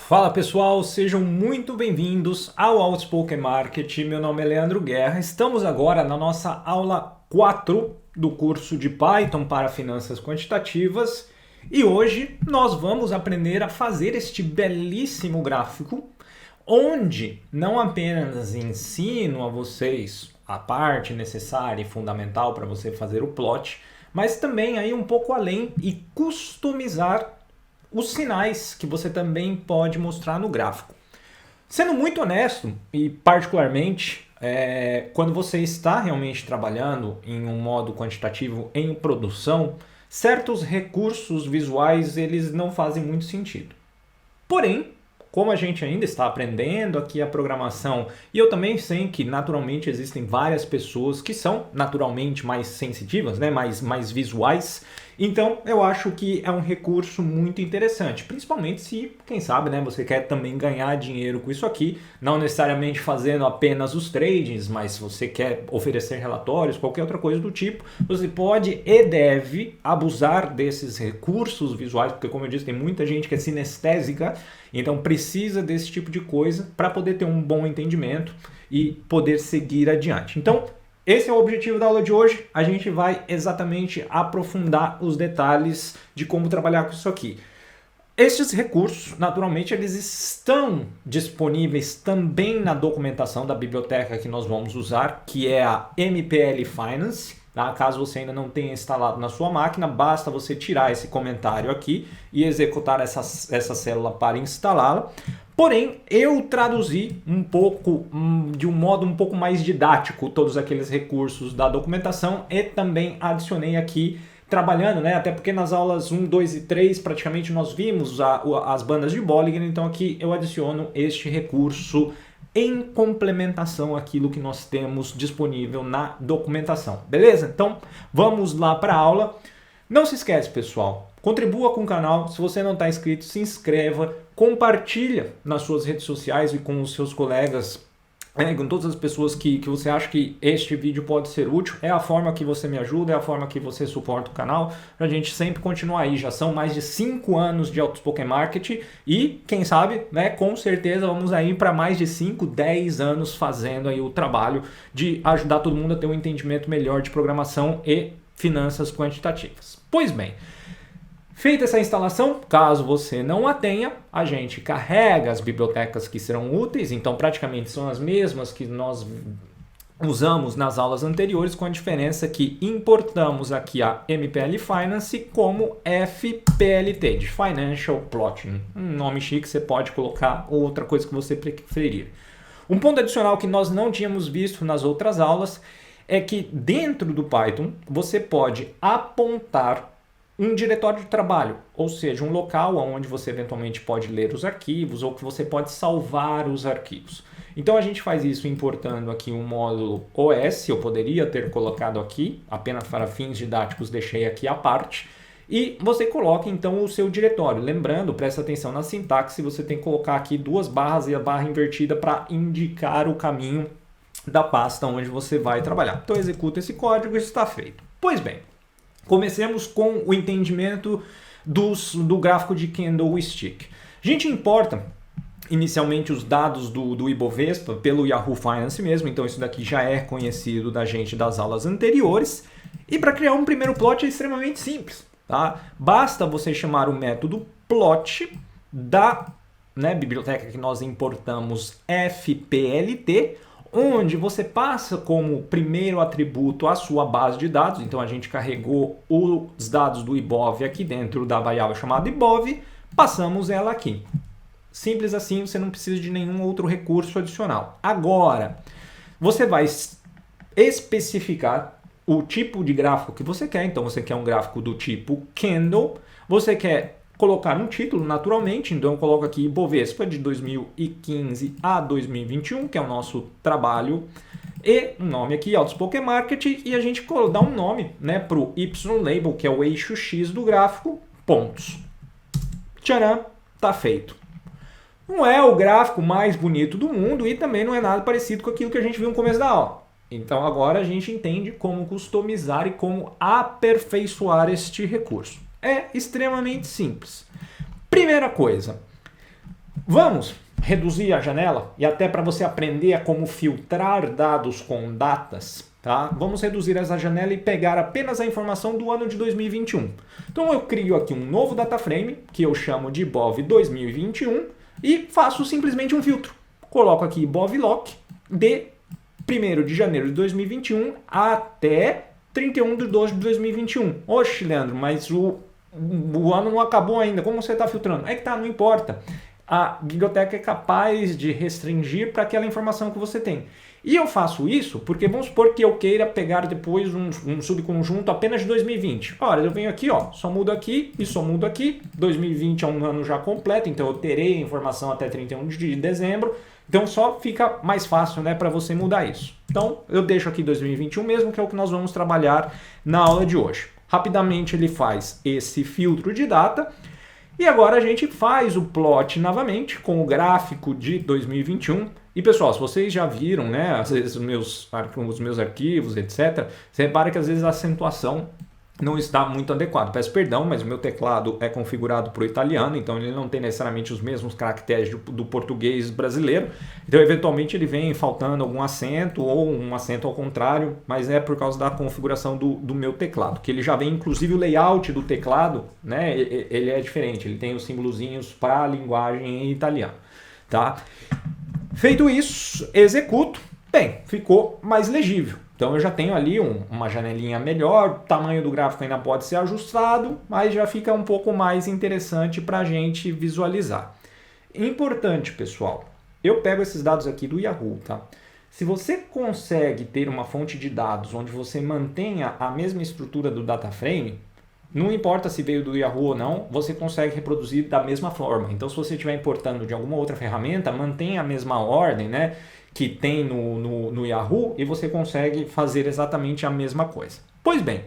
Fala pessoal, sejam muito bem-vindos ao Outspoken Market. Meu nome é Leandro Guerra. Estamos agora na nossa aula 4 do curso de Python para Finanças Quantitativas e hoje nós vamos aprender a fazer este belíssimo gráfico onde não apenas ensino a vocês a parte necessária e fundamental para você fazer o plot, mas também aí um pouco além e customizar os sinais que você também pode mostrar no gráfico. Sendo muito honesto e particularmente quando você está realmente trabalhando em um modo quantitativo em produção, certos recursos visuais eles não fazem muito sentido. Porém, como a gente ainda está aprendendo aqui a programação, e eu também sei que naturalmente existem várias pessoas que são naturalmente mais sensitivas, né? mais visuais, então eu acho que é um recurso muito interessante, principalmente se, quem sabe, né, você quer também ganhar dinheiro com isso aqui, não necessariamente fazendo apenas os trades, mas se você quer oferecer relatórios, qualquer outra coisa do tipo, você pode e deve abusar desses recursos visuais, porque como eu disse, tem muita gente que é sinestésica, então precisa desse tipo de coisa para poder ter um bom entendimento e poder seguir adiante. Então, esse é o objetivo da aula de hoje. A gente vai exatamente aprofundar os detalhes de como trabalhar com isso aqui. Estes recursos, naturalmente, eles estão disponíveis também na documentação da biblioteca que nós vamos usar, que é a MPL Finance. Tá? Caso você ainda não tenha instalado na sua máquina, basta você tirar esse comentário aqui e executar essa célula para instalá-la. Porém, eu traduzi um pouco, de um modo um pouco mais didático, todos aqueles recursos da documentação e também adicionei aqui, trabalhando, né? Até porque nas aulas 1, 2 e 3 praticamente nós vimos as bandas de Bollinger, então aqui eu adiciono este recurso em complementação àquilo que nós temos disponível na documentação, beleza? Então vamos lá para a aula. Não se esquece, pessoal, contribua com o canal, se você não está inscrito, se inscreva, compartilha nas suas redes sociais e com os seus colegas, com todas as pessoas que você acha que este vídeo pode ser útil. É a forma que você me ajuda, é a forma que você suporta o canal, para a gente sempre continuar aí. Já são mais de 5 anos de Outspoken Market e, quem sabe, né, com certeza vamos aí para mais de 5, 10 anos fazendo aí o trabalho de ajudar todo mundo a ter um entendimento melhor de programação e finanças quantitativas. Pois bem, feita essa instalação, caso você não a tenha, a gente carrega as bibliotecas que serão úteis, então praticamente são as mesmas que nós usamos nas aulas anteriores, com a diferença que importamos aqui a MPL Finance como FPLT, de Financial Plotting. Um nome chique, você pode colocar outra coisa que você preferir. Um ponto adicional que nós não tínhamos visto nas outras aulas é que dentro do Python você pode apontar um diretório de trabalho, ou seja, um local onde você eventualmente pode ler os arquivos ou que você pode salvar os arquivos. Então a gente faz isso importando aqui um módulo OS, eu poderia ter colocado aqui, apenas para fins didáticos deixei aqui à parte, e você coloca então o seu diretório. Lembrando, presta atenção na sintaxe, você tem que colocar aqui 2 barras e a barra invertida para indicar o caminho da pasta onde você vai trabalhar. Então executa esse código e está feito. Pois bem, comecemos com o entendimento do gráfico de candlestick. A gente importa inicialmente os dados do Ibovespa pelo Yahoo Finance mesmo, então isso daqui já é conhecido da gente das aulas anteriores. E para criar um primeiro plot é extremamente simples. Tá? Basta você chamar o método plot da biblioteca que nós importamos FPLT, onde você passa como primeiro atributo a sua base de dados. Então a gente carregou os dados do Ibov aqui dentro da variável chamada Ibov, passamos ela aqui. Simples assim, você não precisa de nenhum outro recurso adicional. Agora, você vai especificar o tipo de gráfico que você quer. Então você quer um gráfico do tipo candle, você quer colocar um título naturalmente, então eu coloco aqui Ibovespa de 2015 a 2021, que é o nosso trabalho, e um nome aqui, Outspoken Market, e a gente dá um nome, né, para o Y-Label, que é o eixo X do gráfico, pontos. Tcharam, tá feito. Não é o gráfico mais bonito do mundo e também não é nada parecido com aquilo que a gente viu no começo da aula. Então agora a gente entende como customizar e como aperfeiçoar este recurso. É extremamente simples. Primeira coisa, Vamos reduzir a janela e até para você aprender a como filtrar dados com datas, tá? Vamos reduzir essa janela e pegar apenas a informação do ano de 2021. Então eu crio aqui um novo data frame, que eu chamo de IBOV 2021 e faço simplesmente um filtro. Coloco aqui IBOV Lock de 1º de janeiro de 2021 até 31 de 12 de 2021. Oxe, Leandro, mas o ano não acabou ainda, como você está filtrando? É que tá, não importa. A biblioteca é capaz de restringir para aquela informação que você tem. E eu faço isso porque vamos supor que eu queira pegar depois um subconjunto apenas de 2020. Olha, eu venho aqui, ó, só mudo aqui e só mudo aqui. 2020 é um ano já completo, então eu terei a informação até 31 de dezembro. Então só fica mais fácil, né, para você mudar isso. Então eu deixo aqui 2021 mesmo, que é o que nós vamos trabalhar na aula de hoje. Rapidamente ele faz esse filtro de data. E agora a gente faz o plot novamente com o gráfico de 2021. E pessoal, se vocês já viram, né, às vezes os meus arquivos, etc., você repara que às vezes a acentuação não está muito adequada. Peço perdão, mas o meu teclado é configurado para o italiano, então ele não tem necessariamente os mesmos caracteres do português brasileiro. Então, eventualmente, ele vem faltando algum acento ou um acento ao contrário, mas é por causa da configuração do meu teclado, que ele já vem, inclusive, o layout do teclado, né? Ele é diferente, ele tem os símbolozinhos para a linguagem em italiano, tá? Feito isso, executo. Bem, ficou mais legível. Então eu já tenho ali uma janelinha melhor, o tamanho do gráfico ainda pode ser ajustado, mas já fica um pouco mais interessante para a gente visualizar. Importante, pessoal, eu pego esses dados aqui do Yahoo, tá? Se você consegue ter uma fonte de dados onde você mantenha a mesma estrutura do data frame, não importa se veio do Yahoo ou não, você consegue reproduzir da mesma forma. Então se você estiver importando de alguma outra ferramenta, mantenha a mesma ordem, né, que tem no Yahoo e você consegue fazer exatamente a mesma coisa. Pois bem,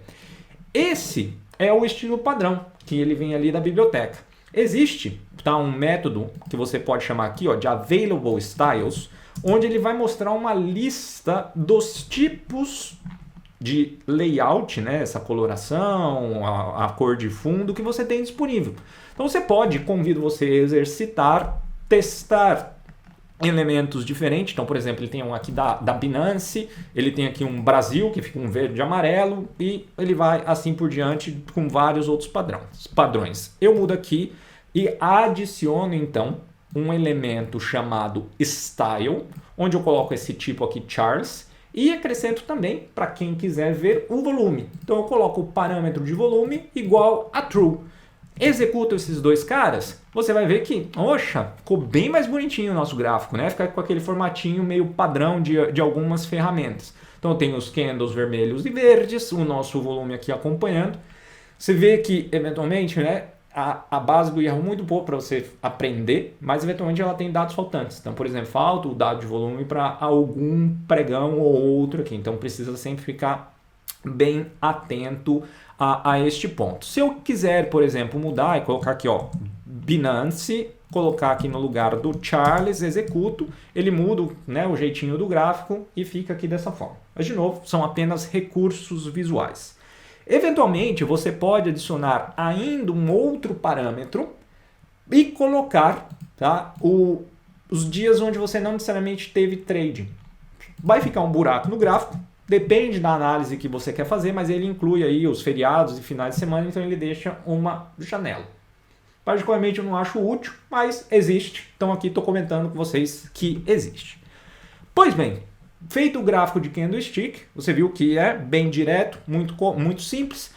esse é o estilo padrão que ele vem ali da biblioteca. Existe, tá, um método que você pode chamar aqui, ó, de Available Styles, onde ele vai mostrar uma lista dos tipos de layout, né, essa coloração, a cor de fundo que você tem disponível. Então você pode, convido você a exercitar, testar elementos diferentes. Então, por exemplo, ele tem um aqui da Binance, ele tem aqui um Brasil, que fica um verde e amarelo, e ele vai assim por diante com vários outros padrões. Eu mudo aqui e adiciono, então, um elemento chamado Style, onde eu coloco esse tipo aqui, Charles, e acrescento também, para quem quiser ver, o volume. Então, eu coloco o parâmetro de volume igual a True. Executo esses dois caras, você vai ver que, oxa, ficou bem mais bonitinho o nosso gráfico, né? Fica com aquele formatinho meio padrão de algumas ferramentas. Então tem os candles vermelhos e verdes, o nosso volume aqui acompanhando. Você vê que, eventualmente, né, a base do Yahoo é muito boa para você aprender, mas eventualmente ela tem dados faltantes. Então, por exemplo, falta o dado de volume para algum pregão ou outro aqui. Então precisa sempre ficar bem atento a este ponto. Se eu quiser, por exemplo, mudar e colocar aqui, ó, Binance, colocar aqui no lugar do Charles, executo, ele muda, né, o jeitinho do gráfico e fica aqui dessa forma. Mas, de novo, são apenas recursos visuais. Eventualmente, você pode adicionar ainda um outro parâmetro e colocar, tá, os dias onde você não necessariamente teve trading. Vai ficar um buraco no gráfico. Depende da análise que você quer fazer, mas ele inclui aí os feriados e finais de semana, então ele deixa uma janela. Particularmente eu não acho útil, mas existe. Então aqui estou comentando com vocês que existe. Pois bem, feito o gráfico de candlestick, você viu que é bem direto, muito simples.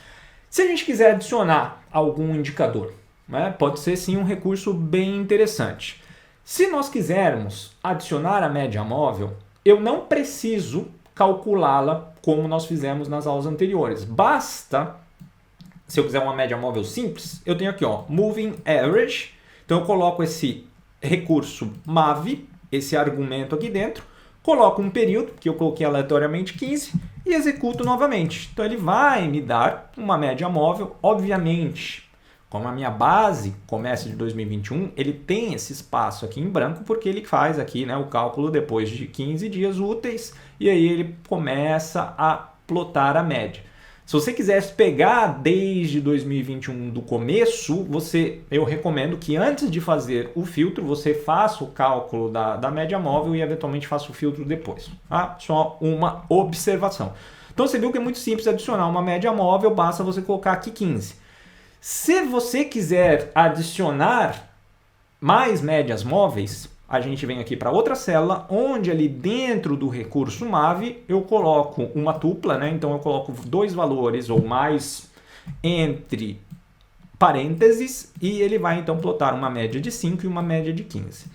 Se a gente quiser adicionar algum indicador, né, pode ser sim um recurso bem interessante. Se nós quisermos adicionar a média móvel, eu não preciso calculá-la como nós fizemos nas aulas anteriores. Basta, se eu quiser uma média móvel simples, eu tenho aqui, ó, Moving Average. Então eu coloco esse recurso MAV, esse argumento aqui dentro, coloco um período, que eu coloquei aleatoriamente 15, e executo novamente. Então ele vai me dar uma média móvel, obviamente. Como a minha base começa de 2021, ele tem esse espaço aqui em branco, porque ele faz aqui, né, o cálculo depois de 15 dias úteis, e aí ele começa a plotar a média. Se você quisesse pegar desde 2021 do começo, eu recomendo que antes de fazer o filtro, você faça o cálculo da média móvel e eventualmente faça o filtro depois. Tá? Só uma observação. Então você viu que é muito simples adicionar uma média móvel, basta você colocar aqui 15. Se você quiser adicionar mais médias móveis, a gente vem aqui para outra célula, onde ali dentro do recurso MAV eu coloco uma tupla, né? Então eu coloco dois valores ou mais entre parênteses e ele vai então plotar uma média de 5 e uma média de 15.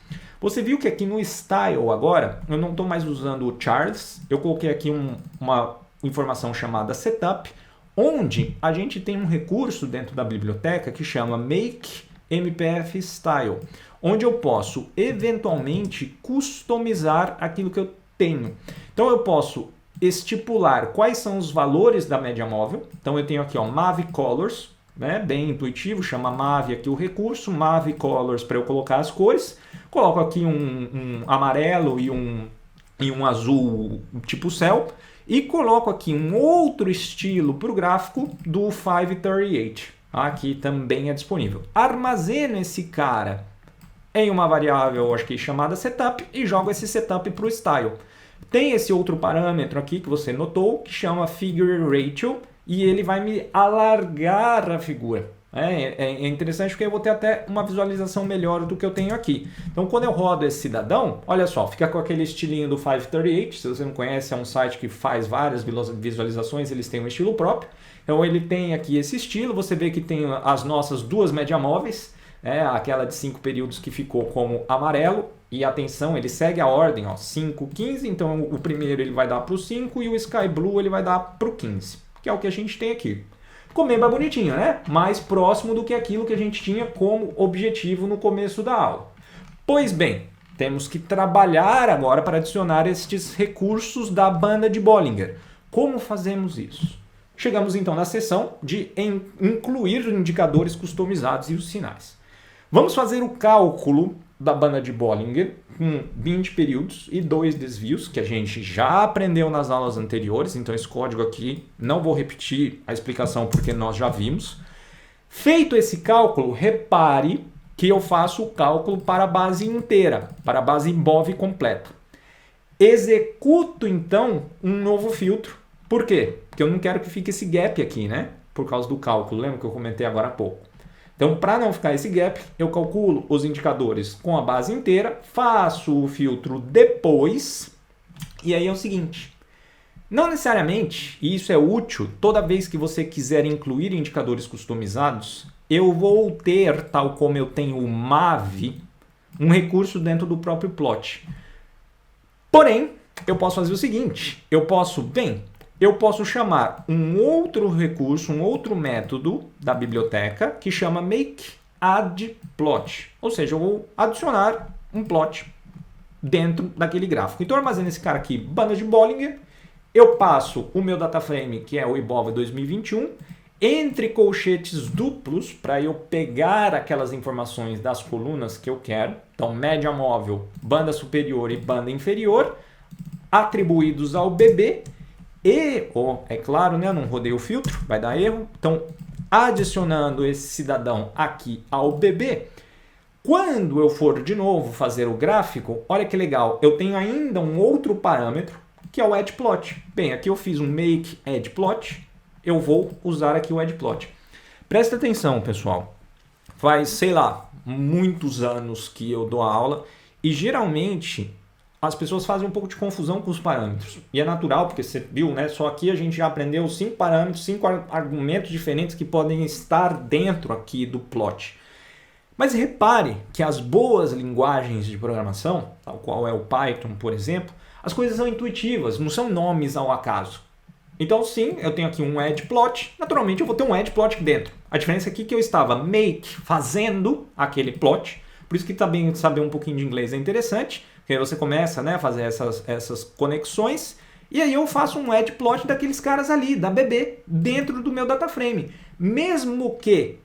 Você viu que aqui no Style agora, eu não estou mais usando o Charts, eu coloquei aqui uma informação chamada Setup, onde a gente tem um recurso dentro da biblioteca que chama Make MPF Style, onde eu posso eventualmente customizar aquilo que eu tenho. Então eu posso estipular quais são os valores da média móvel. Então eu tenho aqui ó, Mavi Colors, né? Bem intuitivo, chama Mavi aqui o recurso, Mavi Colors para eu colocar as cores. Coloco aqui um amarelo e um azul tipo céu. E coloco aqui um outro estilo para o gráfico do 538. Aqui também é disponível. Armazeno esse cara em uma variável, acho que chamada setup, e jogo esse setup para o style. Tem esse outro parâmetro aqui que você notou, que chama figure ratio, e ele vai me alargar a figura. É interessante porque eu vou ter até uma visualização melhor do que eu tenho aqui. Então, quando eu rodo esse cidadão, olha só, fica com aquele estilinho do 538. Se você não conhece, é um site que faz várias visualizações, eles têm um estilo próprio. Então, ele tem aqui esse estilo, você vê que tem as nossas duas média móveis, aquela de 5 períodos que ficou como amarelo, e atenção, ele segue a ordem, ó, 5, 15, então o primeiro ele vai dar para o 5 e o Sky Blue ele vai dar para o 15, que é o que a gente tem aqui. Ficou bem mais bonitinho, né? Mais próximo do que aquilo que a gente tinha como objetivo no começo da aula. Pois bem, temos que trabalhar agora para adicionar estes recursos da banda de Bollinger. Como fazemos isso? Chegamos então na seção de incluir indicadores customizados e os sinais. Vamos fazer o cálculo da banda de Bollinger com 20 períodos e 2 desvios, que a gente já aprendeu nas aulas anteriores, então esse código aqui não vou repetir a explicação porque nós já vimos. Feito esse cálculo, repare que eu faço o cálculo para a base inteira, para a base MOV completa. Executo então um novo filtro. Por quê? Porque eu não quero que fique esse gap aqui, né? Por causa do cálculo, lembra que eu comentei agora há pouco? Então, para não ficar esse gap, eu calculo os indicadores com a base inteira, faço o filtro depois, e aí é o seguinte, não necessariamente, e isso é útil, toda vez que você quiser incluir indicadores customizados, eu vou ter, tal como eu tenho o Mavi, um recurso dentro do próprio plot. Porém, eu posso fazer o seguinte, eu posso chamar um outro recurso, um outro método da biblioteca que chama makeAddPlot. Ou seja, eu vou adicionar um plot dentro daquele gráfico. Então eu armazeno esse cara aqui, banda de Bollinger, eu passo o meu dataframe, que é o Ibov 2021, entre colchetes duplos para eu pegar aquelas informações das colunas que eu quero. Então, média móvel, banda superior e banda inferior, atribuídos ao BB. E, é claro, né, não rodei o filtro, vai dar erro. Então, adicionando esse cidadão aqui ao BB, quando eu for de novo fazer o gráfico, olha que legal, eu tenho ainda um outro parâmetro, que é o addPlot. Bem, aqui eu fiz um make addPlot, eu vou usar aqui o addPlot. Presta atenção, pessoal. Faz, sei lá, muitos anos que eu dou aula e geralmente as pessoas fazem um pouco de confusão com os parâmetros. E é natural, porque você viu, né? Só aqui a gente já aprendeu 5 parâmetros, 5 argumentos diferentes que podem estar dentro aqui do plot. Mas repare que as boas linguagens de programação, tal qual é o Python, por exemplo, as coisas são intuitivas, não são nomes ao acaso. Então sim, eu tenho aqui um addPlot, naturalmente eu vou ter um addPlot aqui dentro. A diferença aqui é que eu estava fazendo aquele plot, por isso que também saber um pouquinho de inglês é interessante, porque aí você começa, né, a fazer essas conexões, e aí eu faço um addPlot daqueles caras ali, da BB, dentro do meu dataframe. Mesmo que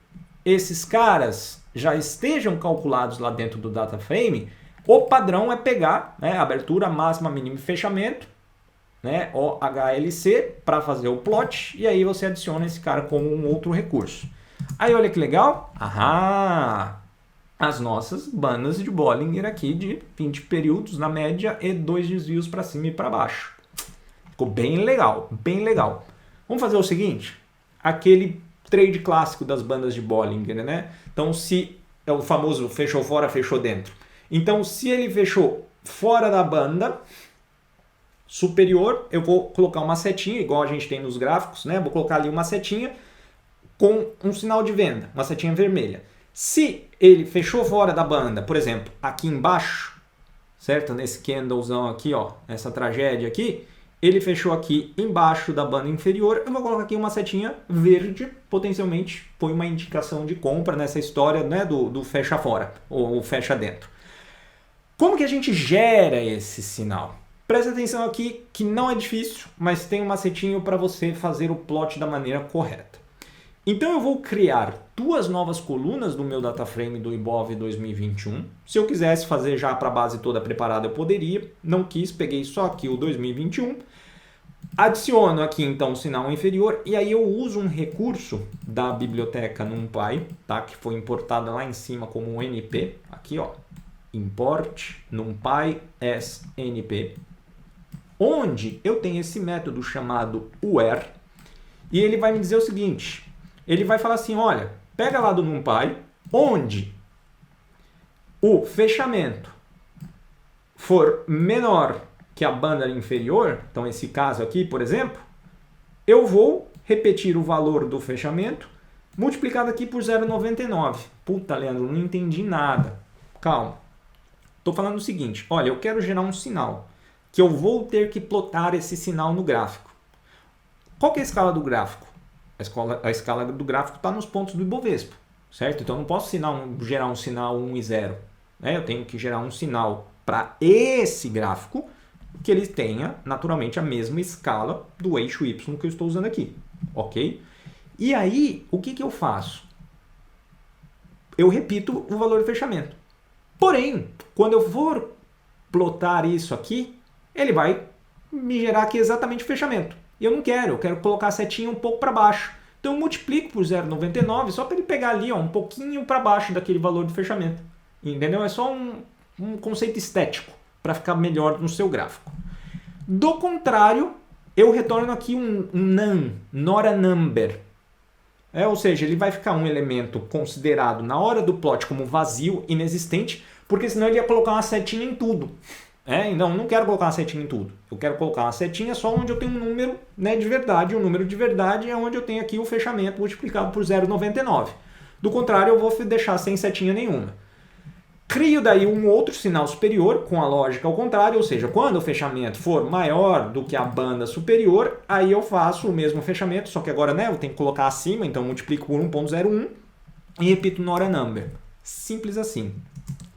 esses caras já estejam calculados lá dentro do dataframe, o padrão é pegar, né, abertura, máxima, mínima e fechamento, né, OHLC, para fazer o plot, e aí você adiciona esse cara como um outro recurso. Aí olha que legal, as nossas bandas de Bollinger aqui de 20 períodos na média e 2 desvios para cima e para baixo. Ficou bem legal, bem legal. Vamos fazer o seguinte, aquele trade clássico das bandas de Bollinger, né? Então se é o famoso fechou fora, fechou dentro. Então se ele fechou fora da banda superior, eu vou colocar uma setinha, igual a gente tem nos gráficos, né? Vou colocar ali uma setinha com um sinal de venda, uma setinha vermelha. Se ele fechou fora da banda, por exemplo, aqui embaixo, certo? Nesse candlezão aqui, ó, essa tragédia aqui, ele fechou aqui embaixo da banda inferior, eu vou colocar aqui uma setinha verde, potencialmente foi uma indicação de compra nessa história, né, do fecha fora, ou fecha dentro. Como que a gente gera esse sinal? Presta atenção aqui que não é difícil, mas tem um macetinho para você fazer o plot da maneira correta. Então eu vou criar 2 novas colunas do meu dataframe do IBOV 2021. Se eu quisesse fazer já para a base toda preparada, eu poderia. Não quis, peguei só aqui o 2021. Adiciono aqui então o sinal inferior e aí eu uso um recurso da biblioteca NumPy, tá? Que foi importada lá em cima como um NP. Aqui, ó, import NumPy as NP. Onde eu tenho esse método chamado where e ele vai me dizer o seguinte, ele vai falar assim, olha, pega lá do NumPy, onde o fechamento for menor que a banda inferior, então esse caso aqui, por exemplo, eu vou repetir o valor do fechamento multiplicado aqui por 0,99. Puta, Leandro, não entendi nada. Calma. Estou falando o seguinte, olha, eu quero gerar um sinal, que eu vou ter que plotar esse sinal no gráfico. Qual que é a escala do gráfico? A escala do gráfico está nos pontos do Ibovespa, certo? Então eu não posso gerar um sinal 1 e 0. Né? Eu tenho que gerar um sinal para esse gráfico que ele tenha naturalmente a mesma escala do eixo Y que eu estou usando aqui. Ok? E aí, o que eu faço? Eu repito o valor de fechamento. Porém, quando eu for plotar isso aqui, ele vai me gerar aqui exatamente o fechamento. E eu não quero, eu quero colocar a setinha um pouco para baixo. Então eu multiplico por 0,99 só para ele pegar ali, ó, um pouquinho para baixo daquele valor de fechamento. Entendeu? É só um conceito estético para ficar melhor no seu gráfico. Do contrário, eu retorno aqui um none, not a number. Ou seja, ele vai ficar um elemento considerado na hora do plot como vazio, inexistente, porque senão ele ia colocar uma setinha em tudo. Então, não quero colocar uma setinha em tudo. Eu quero colocar uma setinha só onde eu tenho um número, né, de verdade. O número de verdade é onde eu tenho aqui o fechamento multiplicado por 0,99. Do contrário, eu vou deixar sem setinha nenhuma. Crio daí um outro sinal superior com a lógica ao contrário, ou seja, quando o fechamento for maior do que a banda superior, aí eu faço o mesmo fechamento, só que agora, né, eu tenho que colocar acima, então multiplico por 1,01 e repito not a number. Simples assim.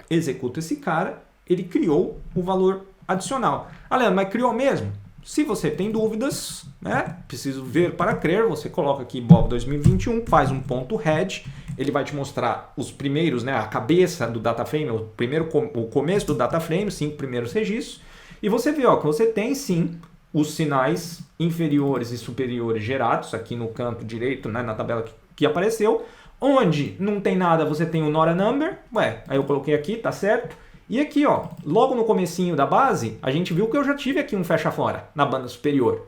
Executo esse cara, ele criou o valor adicional. Leandro, mas criou mesmo? Se você tem dúvidas, né, preciso ver para crer, você coloca aqui Bob 2021, faz um ponto head, ele vai te mostrar os primeiros, né, a cabeça do dataframe, o começo do dataframe, 5 primeiros registros, e você vê ó, que você tem sim os sinais inferiores e superiores gerados aqui no canto direito, né, na tabela que apareceu, onde não tem nada você tem o not a number, aí eu coloquei aqui, tá certo? E aqui, ó, logo no comecinho da base, a gente viu que eu já tive aqui um fecha fora na banda superior,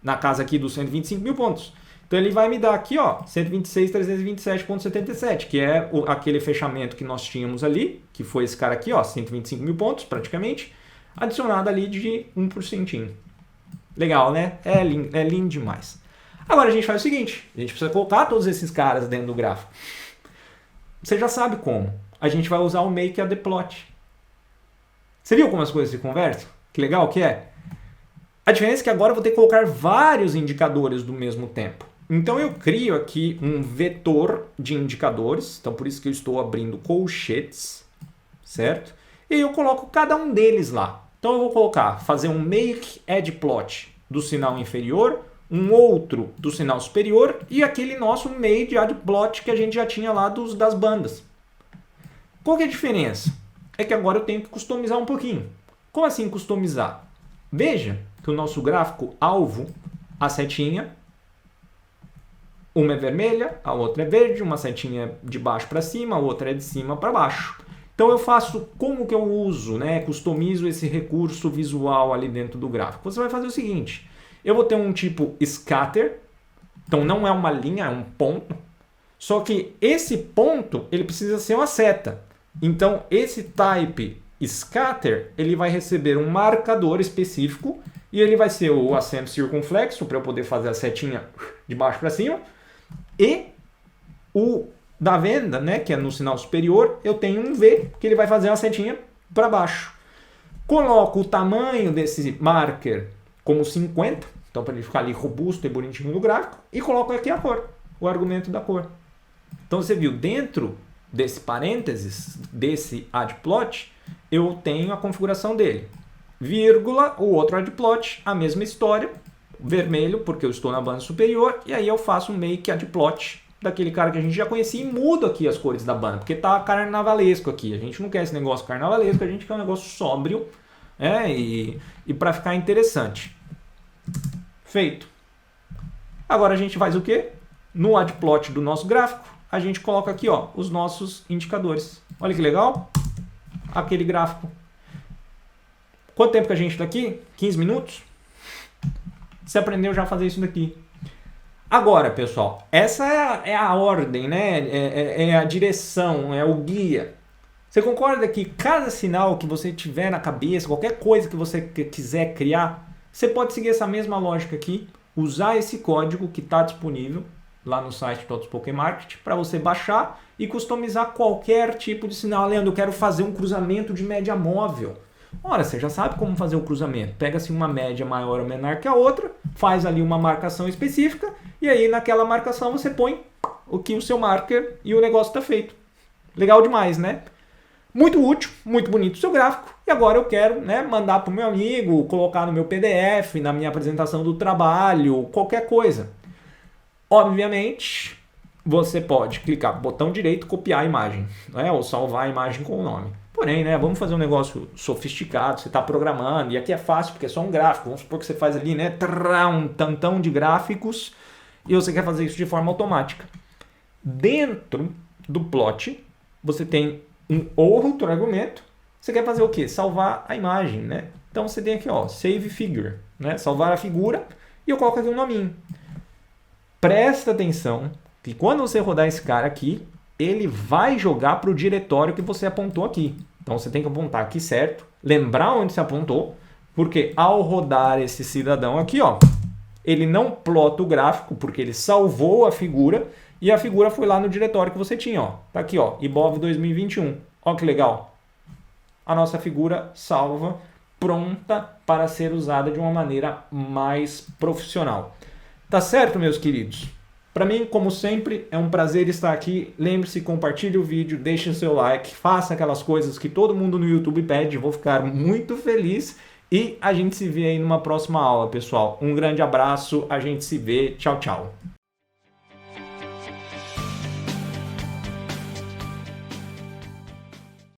na casa aqui dos 125 mil pontos. Então ele vai me dar aqui, ó, 126.327,77, que é aquele fechamento que nós tínhamos ali, que foi esse cara aqui, ó, 125 mil pontos praticamente, adicionado ali de 1%. Legal, né? É lindo demais. Agora a gente faz o seguinte, a gente precisa colocar todos esses caras dentro do gráfico. Você já sabe como. A gente vai usar o make a the plot. Você viu como as coisas se conversam? Que legal que é? A diferença é que agora eu vou ter que colocar vários indicadores do mesmo tempo. Então eu crio aqui um vetor de indicadores, então por isso que eu estou abrindo colchetes, certo? E eu coloco cada um deles lá. Então eu vou fazer um make add plot do sinal inferior, um outro do sinal superior e aquele nosso made add plot que a gente já tinha lá das bandas. Qual que é a diferença? É que agora eu tenho que customizar um pouquinho. Como assim customizar? Veja que o nosso gráfico alvo, a setinha, uma é vermelha, a outra é verde, uma setinha de baixo para cima, a outra é de cima para baixo. Então eu faço como que eu uso, né? Customizo esse recurso visual ali dentro do gráfico. Você vai fazer o seguinte, eu vou ter um tipo scatter, então não é uma linha, é um ponto, só que esse ponto ele precisa ser uma seta. Então esse type scatter ele vai receber um marcador específico e ele vai ser o acento circunflexo para eu poder fazer a setinha de baixo para cima e o da venda, né, que é no sinal superior, eu tenho um V que ele vai fazer uma setinha para baixo. Coloco o tamanho desse marker como 50, então para ele ficar ali robusto e bonitinho no gráfico, e coloco aqui a cor, o argumento da cor. Então você viu, dentro desse parênteses, desse adplot, eu tenho a configuração dele. Vírgula, o outro adplot, a mesma história, vermelho, porque eu estou na banda superior, e aí eu faço um make adplot daquele cara que a gente já conhecia e mudo aqui as cores da banda, porque tá carnavalesco aqui. A gente não quer esse negócio carnavalesco, a gente quer um negócio sóbrio, e para ficar interessante. Feito. Agora a gente faz o quê? No adplot do nosso gráfico, a gente coloca aqui, ó, os nossos indicadores. Olha que legal. Aquele gráfico. Quanto tempo que a gente está aqui? 15 minutos? Você aprendeu já a fazer isso daqui. Agora, pessoal, essa é a ordem, né? É a direção, é o guia. Você concorda que cada sinal que você tiver na cabeça, qualquer coisa que você quiser criar, você pode seguir essa mesma lógica aqui, usar esse código que está disponível lá no site do Outspoken Marketing para você baixar e customizar qualquer tipo de sinal. Leandro, eu quero fazer um cruzamento de média móvel. Ora, você já sabe como fazer o cruzamento. Pega-se uma média maior ou menor que a outra, faz ali uma marcação específica e aí naquela marcação você põe o seu marker e o negócio está feito. Legal demais, né? Muito útil, muito bonito o seu gráfico. E agora eu quero, né, mandar para o meu amigo, colocar no meu PDF, na minha apresentação do trabalho, qualquer coisa. Obviamente, você pode clicar no botão direito, copiar a imagem, né, ou salvar a imagem com o nome. Porém, né, vamos fazer um negócio sofisticado, você está programando, e aqui é fácil porque é só um gráfico. Vamos supor que você faz ali, né, um tantão de gráficos e você quer fazer isso de forma automática. Dentro do plot, você tem um outro argumento. Você quer fazer o quê? Salvar a imagem, né? Então você tem aqui, ó, save figure, né? Salvar a figura, e eu coloco aqui um nominho. Presta atenção que quando você rodar esse cara aqui, ele vai jogar para o diretório que você apontou aqui. Então você tem que apontar aqui certo, lembrar onde você apontou, porque ao rodar esse cidadão aqui, ó, ele não plota o gráfico, porque ele salvou a figura, e a figura foi lá no diretório que você tinha, ó. Tá aqui, ó, IBOV 2021. Ó que legal. A nossa figura salva, pronta para ser usada de uma maneira mais profissional. Tá certo, meus queridos? Para mim, como sempre, é um prazer estar aqui. Lembre-se, compartilhe o vídeo, deixe o seu like, faça aquelas coisas que todo mundo no YouTube pede. Vou ficar muito feliz e a gente se vê aí numa próxima aula, pessoal. Um grande abraço, a gente se vê. Tchau, tchau.